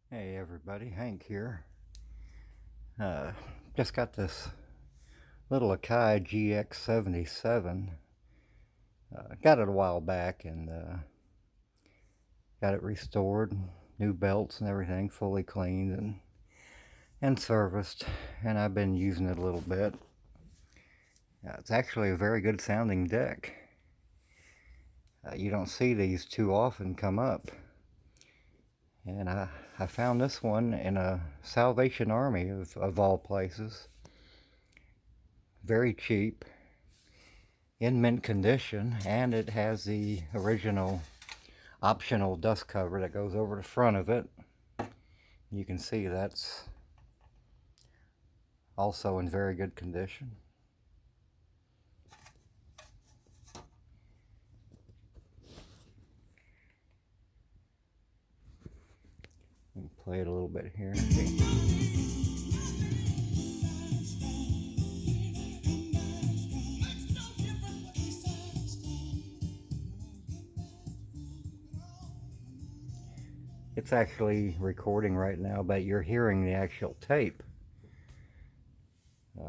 Hey everybody, Hank here. Uh, just got this little AKAI GX 77. Got it a while back and got it restored, new belts and everything, fully cleaned and serviced. And I've been using it a little bit. It's actually a very good sounding deck. You don't see these too often come up. And I found this one in a Salvation Army of all places. Very cheap, in mint condition, and it has the original optional dust cover that goes over the front of it. You can see that's also in very good condition. Let me play it a little bit here. It's actually recording right now, but you're hearing the actual tape. As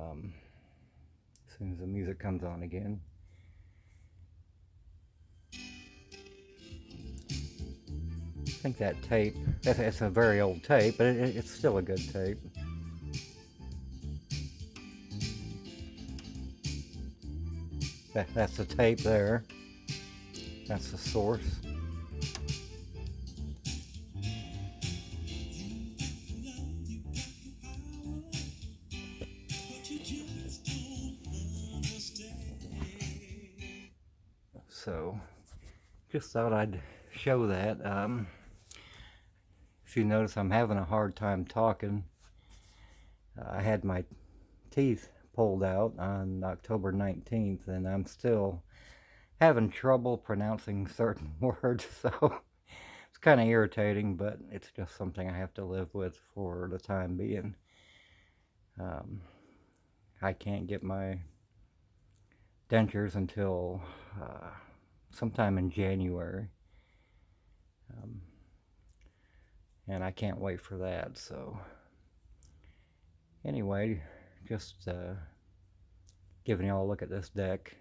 soon as the music comes on again. I think that tape, it's a very old tape, but it's still a good tape. That's the tape there. That's the source. So, just thought I'd show that. If you notice, I'm having a hard time talking. I had my teeth pulled out on October 19th, and I'm still having trouble pronouncing certain words, so it's kind of irritating, but it's just something I have to live with for the time being. I can't get my dentures until sometime in January. And I can't wait for that. So anyway, just giving y'all a look at this deck.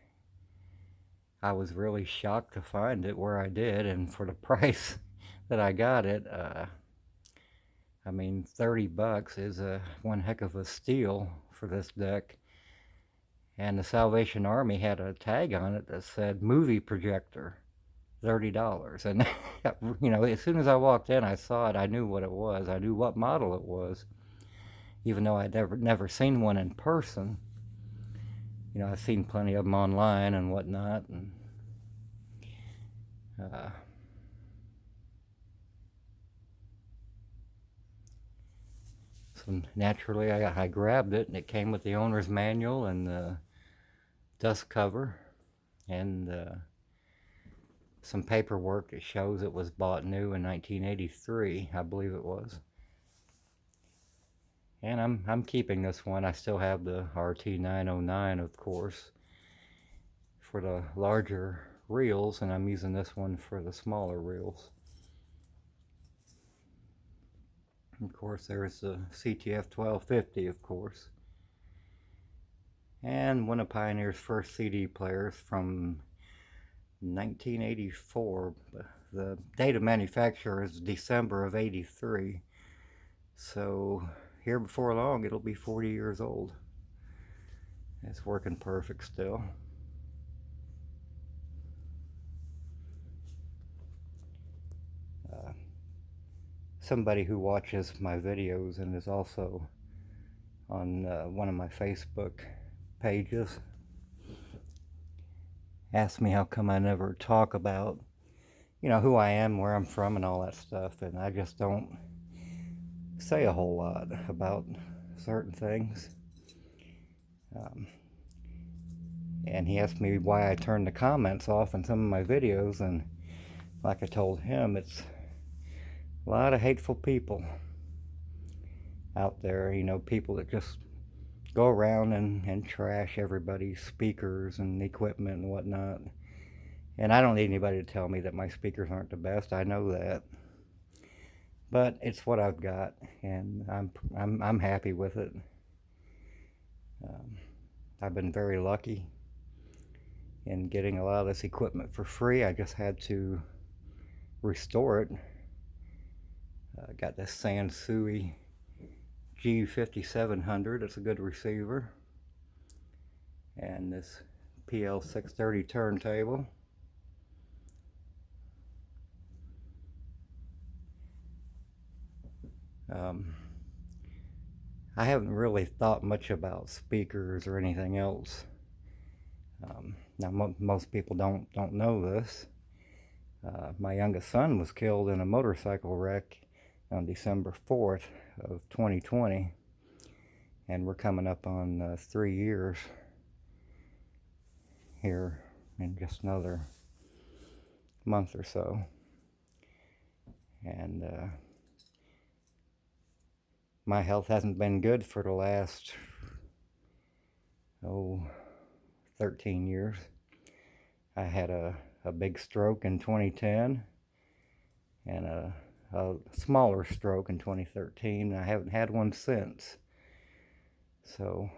I was really shocked to find it where I did, and for the price that I got it, I mean, 30 bucks is one heck of a steal for this deck. And the Salvation Army had a tag on it that said movie projector, $30. And you know, as soon as I walked in, I saw it. I knew what it was. I knew what model it was, even though I'd never seen one in person. You know, I've seen plenty of them online and whatnot. And so naturally, I grabbed it, and it came with the owner's manual and the dust cover and some paperwork that shows it was bought new in 1983, I believe it was. And I'm keeping this one. I still have the RT909, of course, for the larger reels, and I'm using this one for the smaller reels. Of course, there's the CTF 1250, of course. And one of Pioneer's first CD players from 1984. The date of manufacture is December of 83. So here before long, it'll be 40 years old. It's working perfect still. Somebody who watches my videos and is also on one of my Facebook pages asked me how come I never talk about, you know, who I am, where I'm from, and all that stuff. And I just don't say a whole lot about certain things. And he asked me why I turned the comments off in some of my videos, and like I told him, it's a lot of hateful people out there, you know, people that just go around and trash everybody's speakers and equipment and whatnot. And I don't need anybody to tell me that my speakers aren't the best. I know that. but it's what I've got, and I'm happy with it. I've been very lucky in getting a lot of this equipment for free. I just had to restore it. Got this Sansui G5700. It's a good receiver, and this PL630 turntable. I haven't really thought much about speakers or anything else. Now most people don't know this. My youngest son was killed in a motorcycle wreck on December 4th of 2020, and we're coming up on 3 years here in just another month or so. And my health hasn't been good for the last 13 years. I had a big stroke in 2010 and a smaller stroke in 2013. I haven't had one since. So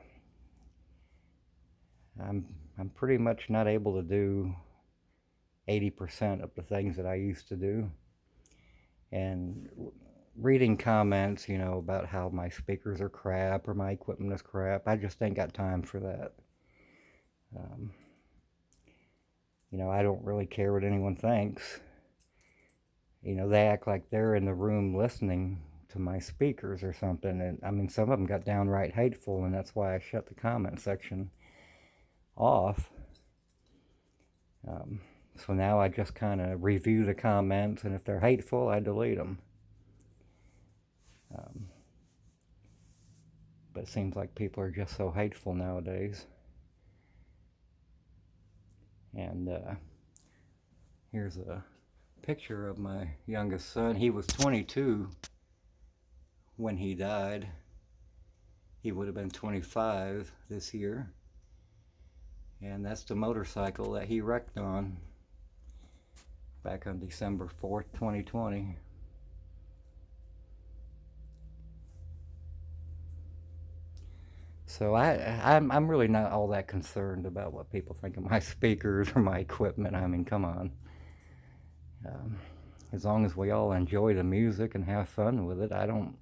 I'm pretty much not able to do 80% of the things that I used to do. And reading comments, about how my speakers are crap or my equipment is crap, I just ain't got time for that. I don't really care what anyone thinks. They act like they're in the room listening to my speakers or something. And I mean, some of them got downright hateful, and that's why I shut the comment section off. So now I just kind of review the comments, and if they're hateful, I delete them. But it seems like people are just so hateful nowadays. And here's a picture of my youngest son. He was 22 when he died. He would have been 25 this year. And that's the motorcycle that he wrecked on back on December 4th, 2020. So I'm really not all that concerned about what people think of my speakers or my equipment. I mean, come on. As long as we all enjoy the music and have fun with it, I don't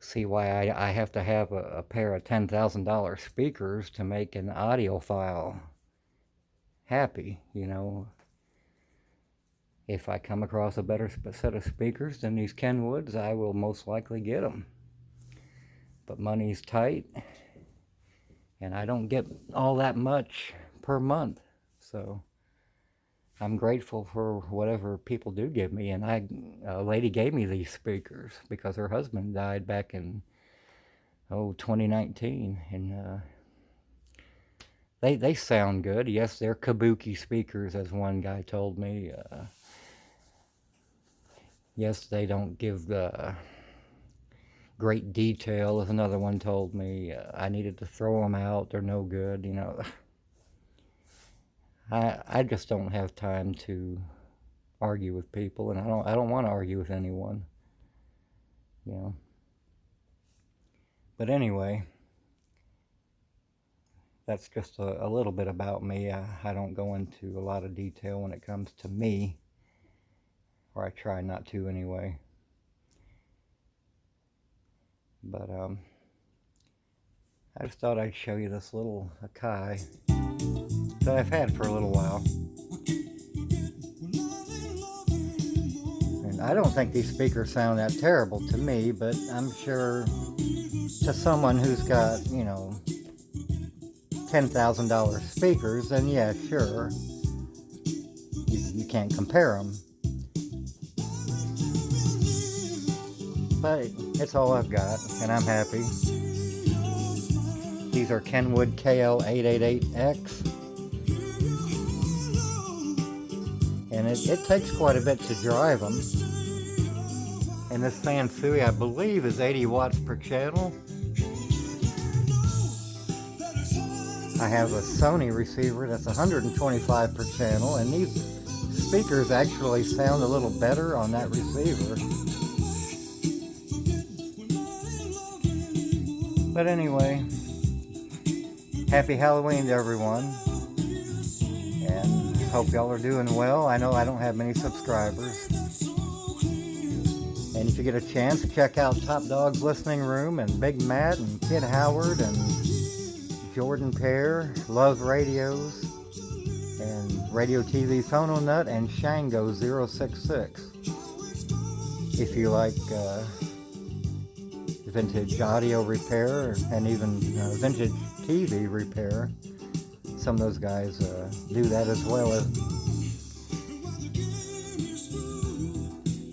see why I have to have a pair of $10,000 speakers to make an audiophile happy, If I come across a better set of speakers than these Kenwoods, I will most likely get them. But money's tight, and I don't get all that much per month, so I'm grateful for whatever people do give me. And a lady gave me these speakers because her husband died back in 2019, and they sound good. Yes, they're kabuki speakers, as one guy told me. Yes, they don't give the great detail, as another one told me. I needed to throw them out. They're no good, I just don't have time to argue with people, and I don't want to argue with anyone, But anyway, that's just a little bit about me. I don't go into a lot of detail when it comes to me, or I try not to anyway. But I just thought I'd show you this little AKAI that I've had for a little while. And I don't think these speakers sound that terrible to me, but I'm sure to someone who's got, $10,000 speakers, then yeah, sure, you can't compare them. But it's all I've got, and I'm happy. These are Kenwood KL888X. And it takes quite a bit to drive them. And this Sansui, I believe, is 80 watts per channel. I have a Sony receiver that's 125 per channel, and these speakers actually sound a little better on that receiver. But anyway, happy Halloween to everyone, and hope y'all are doing well. I know I don't have many subscribers. And if you get a chance, check out Top Dog's Listening Room and Big Matt and Kid Howard and Jordan Pear, Love Radios, and Radio TV Phono Nut and Shango 066. If you like vintage audio repair and even vintage TV repair, some of those guys do that as well.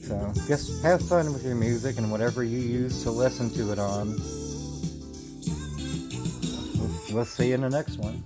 So just have fun with your music and whatever you use to listen to it on. We'll see you in the next one.